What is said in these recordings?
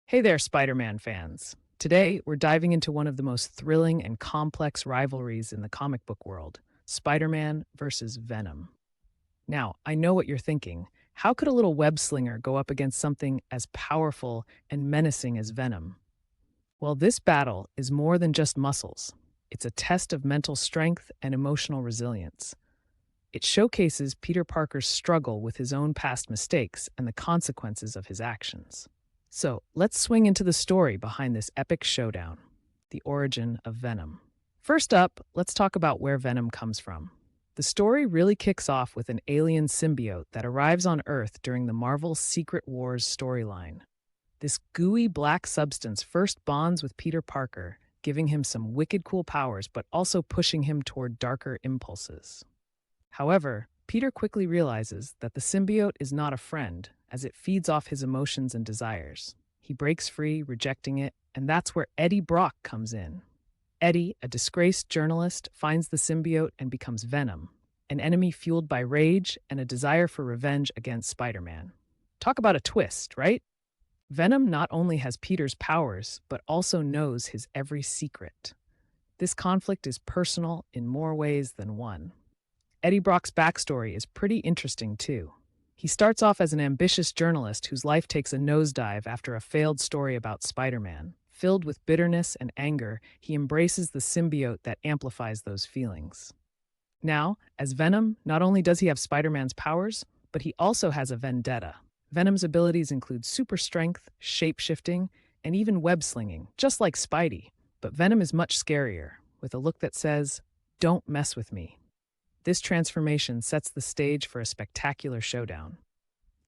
Hey there, Spider-Man fans. Today, we're diving into one of the most thrilling and complex rivalries in the comic book world, Spider-Man versus Venom. Now, I know what you're thinking. How could a little web slinger go up against something as powerful and menacing as Venom? Well, this battle is more than just muscles. It's a test of mental strength and emotional resilience. It showcases Peter Parker's struggle with his own past mistakes and the consequences of his actions. So let's swing into the story behind this epic showdown, the origin of Venom. First up, let's talk about where Venom comes from. The story really kicks off with an alien symbiote that arrives on Earth during the Marvel Secret Wars storyline. This gooey black substance first bonds with Peter Parker, giving him some wicked cool powers but also pushing him toward darker impulses. However, Peter quickly realizes that the symbiote is not a friend, as it feeds off his emotions and desires. He breaks free, rejecting it, and that's where Eddie Brock comes in. Eddie, a disgraced journalist, finds the symbiote and becomes Venom, an enemy fueled by rage and a desire for revenge against Spider-Man. Talk about a twist, right? Venom not only has Peter's powers, but also knows his every secret. This conflict is personal in more ways than one. Eddie Brock's backstory is pretty interesting, too. He starts off as an ambitious journalist whose life takes a nosedive after a failed story about Spider-Man. Filled with bitterness and anger, he embraces the symbiote that amplifies those feelings. Now, as Venom, not only does he have Spider-Man's powers, but he also has a vendetta. Venom's abilities include super strength, shape-shifting, and even web-slinging, just like Spidey. But Venom is much scarier, with a look that says, "Don't mess with me." This transformation sets the stage for a spectacular showdown.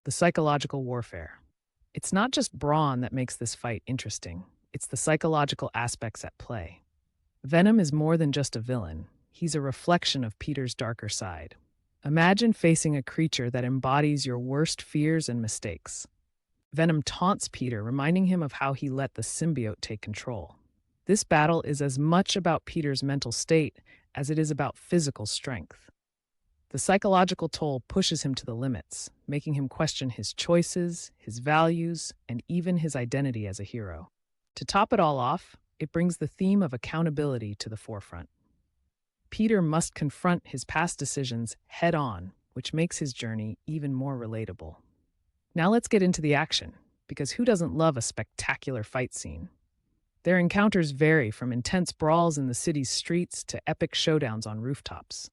The psychological warfare. It's not just brawn that makes this fight interesting, it's the psychological aspects at play. Venom is more than just a villain, he's a reflection of Peter's darker side. Imagine facing a creature that embodies your worst fears and mistakes. Venom taunts Peter, reminding him of how he let the symbiote take control. This battle is as much about Peter's mental state as it is about physical strength. The psychological toll pushes him to the limits, making him question his choices, his values, and even his identity as a hero. To top it all off, it brings the theme of accountability to the forefront. Peter must confront his past decisions head on, which makes his journey even more relatable. Now let's get into the action, because who doesn't love a spectacular fight scene? Their encounters vary from intense brawls in the city's streets to epic showdowns on rooftops.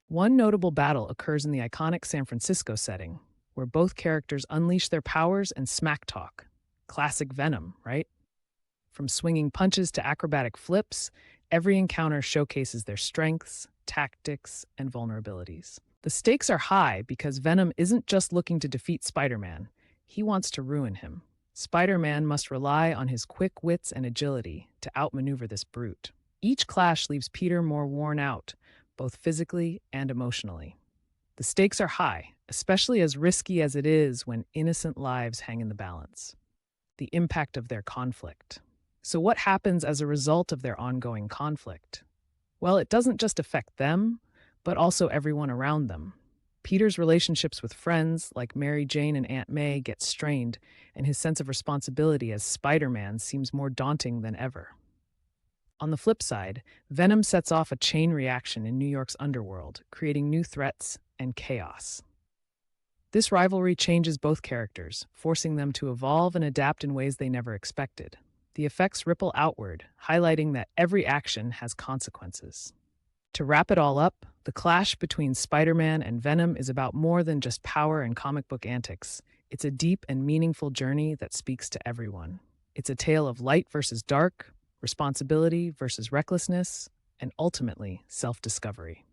One notable battle occurs in the iconic San Francisco setting, where both characters unleash their powers and smack talk. Classic Venom, right? From swinging punches to acrobatic flips, every encounter showcases their strengths, tactics, and vulnerabilities. The stakes are high because Venom isn't just looking to defeat Spider-Man, he wants to ruin him. Spider-Man must rely on his quick wits and agility to outmaneuver this brute. Each clash leaves Peter more worn out, both physically and emotionally. The stakes are high, especially as risky as it is when innocent lives hang in the balance. The impact of their conflict. So what happens as a result of their ongoing conflict? Well, it doesn't just affect them, but also everyone around them. Peter's relationships with friends like Mary Jane and Aunt May get strained, and his sense of responsibility as Spider-Man seems more daunting than ever. On the flip side, Venom sets off a chain reaction in New York's underworld, creating new threats and chaos. This rivalry changes both characters, forcing them to evolve and adapt in ways they never expected. The effects ripple outward, highlighting that every action has consequences. To wrap it all up, the clash between Spider-Man and Venom is about more than just power and comic book antics. It's a deep and meaningful journey that speaks to everyone. It's a tale of light versus dark, responsibility versus recklessness, and ultimately, self-discovery.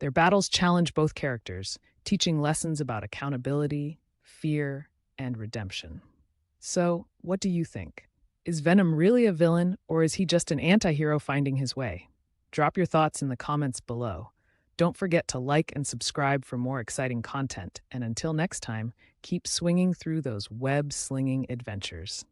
Their battles challenge both characters, teaching lessons about accountability, fear, and redemption. So, what do you think? Is Venom really a villain, or is he just an anti-hero finding his way? Drop your thoughts in the comments below. Don't forget to like and subscribe for more exciting content, and until next time, keep swinging through those web-slinging adventures.